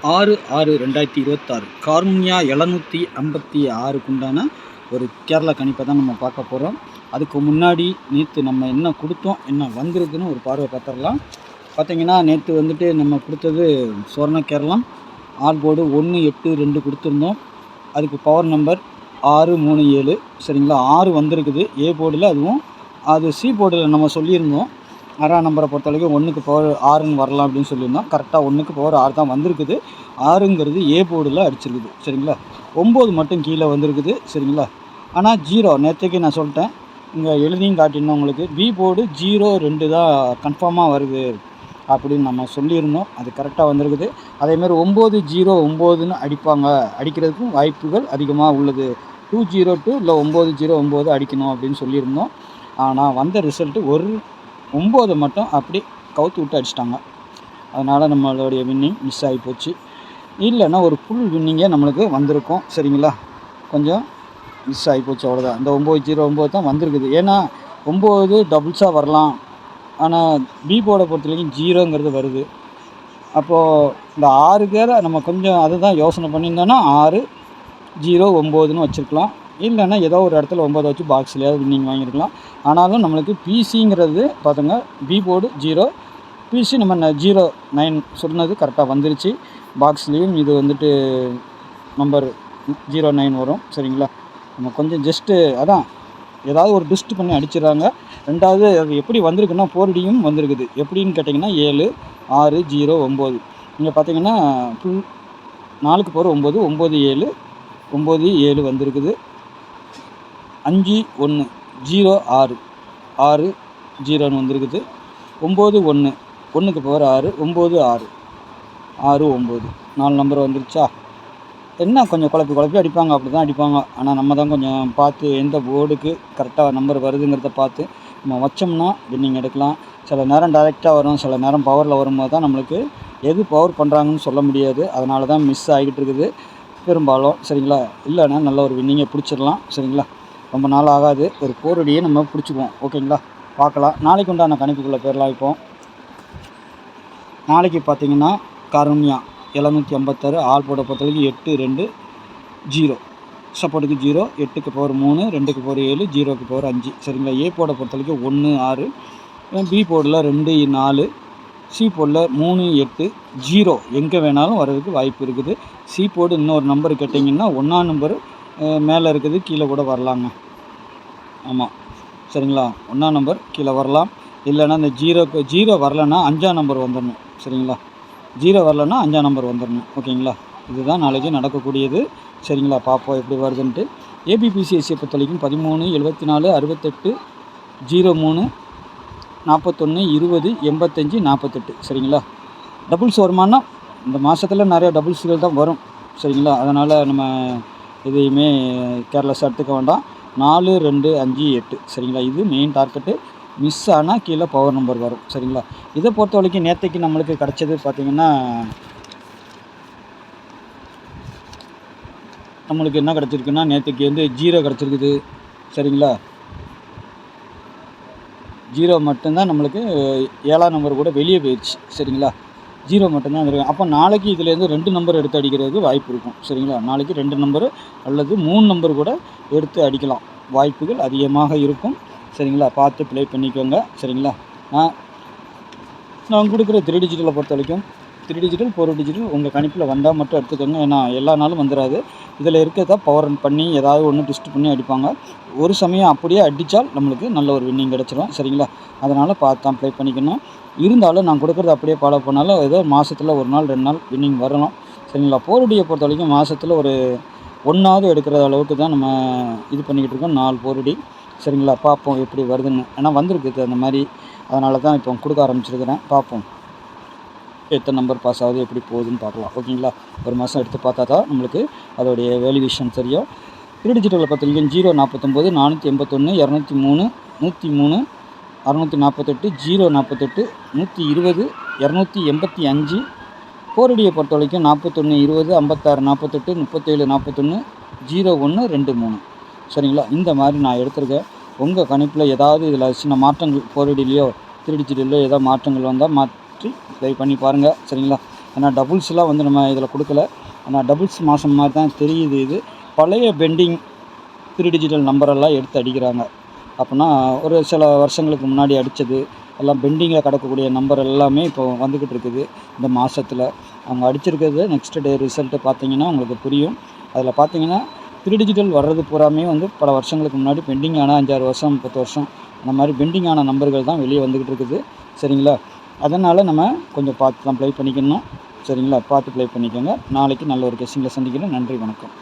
6/6/2026 cornea 756 உண்டான ஒரு கேரளா கணிப்பை தான் நம்ம பார்க்க போகிறோம். அதுக்கு முன்னாடி நேற்று நம்ம என்ன கொடுத்தோம், என்ன வந்திருக்குன்னு ஒரு பார்வை பார்த்துடலாம். பார்த்தீங்கன்னா நேற்று வந்துட்டு நம்ம கொடுத்தது சுவர்ண கேரளம் ஆல் போர்டு 182 கொடுத்துருந்தோம். அதுக்கு பவர் நம்பர் 637. சரிங்களா, 6 வந்திருக்குது ஏ போர்டில். அதுவும் அது சி போர்டில் நம்ம சொல்லியிருந்தோம் 6ஆம் நம்பரை பொறுத்த வரைக்கும் 1க்கு பவர் 6ன்னு வரலாம் அப்படின்னு சொல்லியிருந்தோம். கரெக்டாக 1க்கு பவர் 6 தான் வந்திருக்குது. 6ங்கிறது ஏ போர்டில் அடிச்சிருக்குது. சரிங்களா, 9 மட்டும் கீழே வந்திருக்குது. சரிங்களா, ஆனால் 0 நேற்றுக்கு நான் சொல்லிட்டேன், இங்கே எழுதியும் காட்டியிருந்தோம் உங்களுக்கு. பி போர்டு 0 2 தான் கன்ஃபார்மாக வருது அப்படின்னு நம்ம சொல்லியிருந்தோம். அது கரெக்டாக வந்திருக்குது. அதேமாதிரி 909ன்னு அடிக்கிறதுக்கும் வாய்ப்புகள் அதிகமாக உள்ளது. 202 இல்லை 909 அடிக்கணும் அப்படின்னு சொல்லியிருந்தோம். ஆனால் வந்த ரிசல்ட்டு ஒரு 9 மட்டும் அப்படி கவுத்து விட்டு அடிச்சிட்டாங்க. அதனால் நம்மளுடைய வின்னிங் மிஸ் ஆகி போச்சு. இல்லைன்னா ஒரு ஃபுல் வின்னிங்கே நம்மளுக்கு வந்திருக்கும். சரிங்களா, கொஞ்சம் மிஸ் ஆகி போச்சு, அவ்வளோதான். இந்த 909 தான் வந்திருக்குது. ஏன்னா 9 டபுள்ஸாக வரலாம், ஆனால் பி போர்டை பொறுத்த வரைக்கும் 0ங்கிறது வருது. அப்போது இந்த 6 பேரை நம்ம கொஞ்சம் அதுதான் யோசனை பண்ணியிருந்தோன்னா 6 0 9ன்னு வச்சுருக்கலாம். இல்லைன்னா ஏதோ ஒரு இடத்துல 9 வச்சு பாக்ஸ்லையாவது வின்னிங் வாங்கியிருக்கலாம். ஆனாலும் நம்மளுக்கு பிசிங்கிறது பார்த்துங்க, பி போர்டு 0, பிசி நம்ம 09 சொன்னது கரெக்டாக வந்துருச்சு. பாக்ஸ்லேயும் இது வந்துட்டு நம்பர் 09 வரும். சரிங்களா, நம்ம கொஞ்சம் ஜஸ்ட்டு அதான் ஏதாவது ஒரு டிஸ்ட் பண்ணி அடிச்சிடுறாங்க. ரெண்டாவது அது எப்படி வந்திருக்குன்னா 4Dயும் வந்திருக்குது. எப்படின்னு கேட்டிங்கன்னா 7 6 0 9. இங்கே பார்த்தீங்கன்னா ஃபுல் 4க்கு போகிற 9 9 7 9 7 வந்திருக்குது. 5 1 0 6 6 0ன்னு வந்திருக்குது. 9 1 1க்கு பவர் 6 9 6 6 9 4 நம்பர் வந்துருச்சா. என்ன கொஞ்சம் குழப்பி அடிப்பாங்க, அப்படி தான் அடிப்பாங்க. ஆனால் நம்ம தான் கொஞ்சம் பார்த்து எந்த போர்டுக்கு கரெக்டாக நம்பர் வருதுங்கிறத பார்த்து நம்ம வச்சோம்னா வின்னிங் எடுக்கலாம். சில நேரம் டைரெக்டாக வரும், சில நேரம் பவரில் வரும்போது தான் நம்மளுக்கு எது பவர் பண்ணுறாங்கன்னு சொல்ல முடியாது. அதனால தான் மிஸ் ஆகிட்டு இருக்குது பெரும்பாலும். சரிங்களா, இல்லைன்னா நல்ல ஒரு வின்னிங்கை பிடிச்சிடலாம். சரிங்களா, ரொம்ப நாள் ஆகாது, ஒரு 4Dயை நம்ம பிடிச்சிக்குவோம். ஓகேங்களா, பார்க்கலாம். நாளைக்கு உண்டான கணிப்புக்குள்ளே பேரலாம். இப்போ நாளைக்கு பார்த்தீங்கன்னா கார்னியா 756 ஆல் போர்டை பொறுத்தவரைக்கும் 8 2 0 சப்போர்ட்டுக்கு 0, 8க்கு பவர் 3, 2க்கு பவர் 7, 0க்கு பவர் 5. சரிங்களா, ஏ போர்டை பொறுத்த வரைக்கும் 1 6, பி போர்டில் 2 4, சி போர்டில் 3 8 0 எங்கே வேணாலும் வர்றதுக்கு வாய்ப்பு இருக்குது. சி போர்டு இன்னொரு நம்பர் கேட்டிங்கன்னா 1ஆம் நம்பர் மேலே இருக்குது, கீழே கூட வரலாங்க. ஆமாம், சரிங்களா, 1ஆம் நம்பர் கீழே வரலாம். இல்லைன்னா இந்த 0 வரலைன்னா 5ஆம் நம்பர் வந்துடணும். சரிங்களா, 0 வரலைன்னா 5ஆம் நம்பர் வந்துடணும். ஓகேங்களா, இதுதான் நாளைக்கு நடக்கக்கூடியது. சரிங்களா, பார்ப்போம் எப்படி வருதுன்ட்டு. ஏபிபிசிஎஸ்சியை பொறுத்த வரைக்கும் 13 74 68 03 41 20 85 48. சரிங்களா, டபுள்ஸ் வருமானா இந்த மாதத்தில் நிறைய டபுள்ஸ்கள் தான் வரும். சரிங்களா, அதனால் நம்ம எதையுமே கேர்லெஸ்ஸாக எடுத்துக்க வேண்டாம். 4 2 5 8. சரிங்களா, இது மெயின் டார்கெட்டு. மிஸ் ஆனால் கீழே பவர் நம்பர் வரும். சரிங்களா, இதை பொறுத்த வரைக்கும் நேற்றைக்கு நம்மளுக்கு கிடச்சது பார்த்திங்கன்னா நம்மளுக்கு என்ன கிடச்சிருக்குன்னா நேற்றுக்கு வந்து 0 கிடச்சிருக்குது. சரிங்களா, 0 மட்டும்தான் நம்மளுக்கு 7ஆம் நம்பர் கூட வெளியே போயிடுச்சு. சரிங்களா, 0 மட்டும்தான் இருக்கும். அப்போ நாளைக்கு இதுலேருந்து 2 நம்பர் எடுத்து அடிக்கிறதுக்கு வாய்ப்பு இருக்கும். சரிங்களா, நாளைக்கு 2 நம்பர் அல்லது 3 நம்பர் கூட எடுத்து அடிக்கலாம், வாய்ப்புகள் அதிகமாக இருக்கும். சரிங்களா, பார்த்து ப்ளே பண்ணிக்கோங்க. சரிங்களா, நான் கொடுக்குற 3 டிஜிட்டலை பொறுத்த வரைக்கும் 3 டிஜிட்டல் 4 டிஜிட்டல் உங்கள் கணிப்பில் வந்தால் மட்டும் எடுத்துக்கோங்க. ஏன்னா எல்லா நாளும் வந்துடாது. இதில் இருக்கிறதா பவர் பண்ணி ஏதாவது ஒன்று டிஸ்ட் பண்ணி அடிப்பாங்க. ஒரு சமயம் அப்படியே அடித்தால் நம்மளுக்கு நல்ல ஒரு வின்னிங் கிடச்சிரும். சரிங்களா, அதனால் பார்த்து தான் ப்ளே பண்ணிக்கணும். இருந்தாலும் நான் கொடுக்குறது அப்படியே ஃபாலோ பண்ணாலும் ஏதோ மாதத்தில் 1 நாள் 2 நாள் வின்னிங் வரணும். சரிங்களா, 4Dயை பொறுத்த வரைக்கும் மாதத்தில் ஒரு 1ஆவது எடுக்கிற அளவுக்கு தான் நம்ம இது பண்ணிக்கிட்டு இருக்கோம். 4 4D. சரிங்களா, பார்ப்போம் எப்படி வருதுன்னு. ஏன்னா வந்திருக்குது அந்த மாதிரி, அதனால தான் இப்போ கொடுக்க ஆரம்பிச்சிருக்கிறேன். பார்ப்போம் எத்தனை நம்பர் பாஸ் ஆகுது, எப்படி போகுதுன்னு பார்க்கலாம். ஓகேங்களா, ஒரு மாதம் எடுத்து பார்த்தா தான் நம்மளுக்கு அதோடைய வேல்யூவேஷன் தெரியும். 3 டிஜிட்டலில் பார்த்தீங்கன்னா 0 49 481 203 103 648 0 48 120 285. 4Dயை பொறுத்த வரைக்கும் 41 20 56 48 37 41 01 23. சரிங்களா, இந்த மாதிரி நான் எடுத்திருக்கேன். உங்கள் கணிப்பில் ஏதாவது இதில் சின்ன மாற்றங்கள் 4Dலையோ 3 டிஜிட்டல்லையோ ஏதாவது மாற்றங்கள் வந்தால் மாற்றி ப்ளே பண்ணி பாருங்கள். சரிங்களா, ஏன்னா டபுள்ஸ்லாம் வந்து நம்ம இதில் கொடுக்கல. ஆனால் டபுள்ஸ் மாதம் மாதிரி தான் தெரியுது. இது பழைய பெண்டிங் 3 டிஜிட்டல் நம்பரெல்லாம் எடுத்து அடிக்கிறாங்க. அப்படின்னா ஒரு சில வருஷங்களுக்கு முன்னாடி அடித்தது எல்லாம் பெண்டிங்கில் கிடக்கக்கூடிய நம்பர் எல்லாமே இப்போ வந்துக்கிட்டு இருக்குது. இந்த மாதத்தில் அவங்க அடிச்சிருக்கிறது நெக்ஸ்ட் டே ரிசல்ட்டு பார்த்தீங்கன்னா உங்களுக்கு புரியும். அதில் பார்த்தீங்கன்னா 3 டிஜிட்டல் வர்றது பூராமே வந்து பல வருஷங்களுக்கு முன்னாடி பெண்டிங் ஆன 5-6 வருஷம் 10 வருஷம் அந்த மாதிரி பெண்டிங் ஆன நம்பர்கள் தான் வெளியே வந்துக்கிட்டு இருக்குது. சரிங்களா? அதனால் நம்ம கொஞ்சம் பார்த்து தான் ப்ளே பண்ணிக்கணும். சரிங்களா? பார்த்து ப்ளே பண்ணிக்கோங்க. நாளைக்கு நல்ல ஒரு கெஸ்ஸிங்கில் சந்திக்கிறேன். நன்றி, வணக்கம்.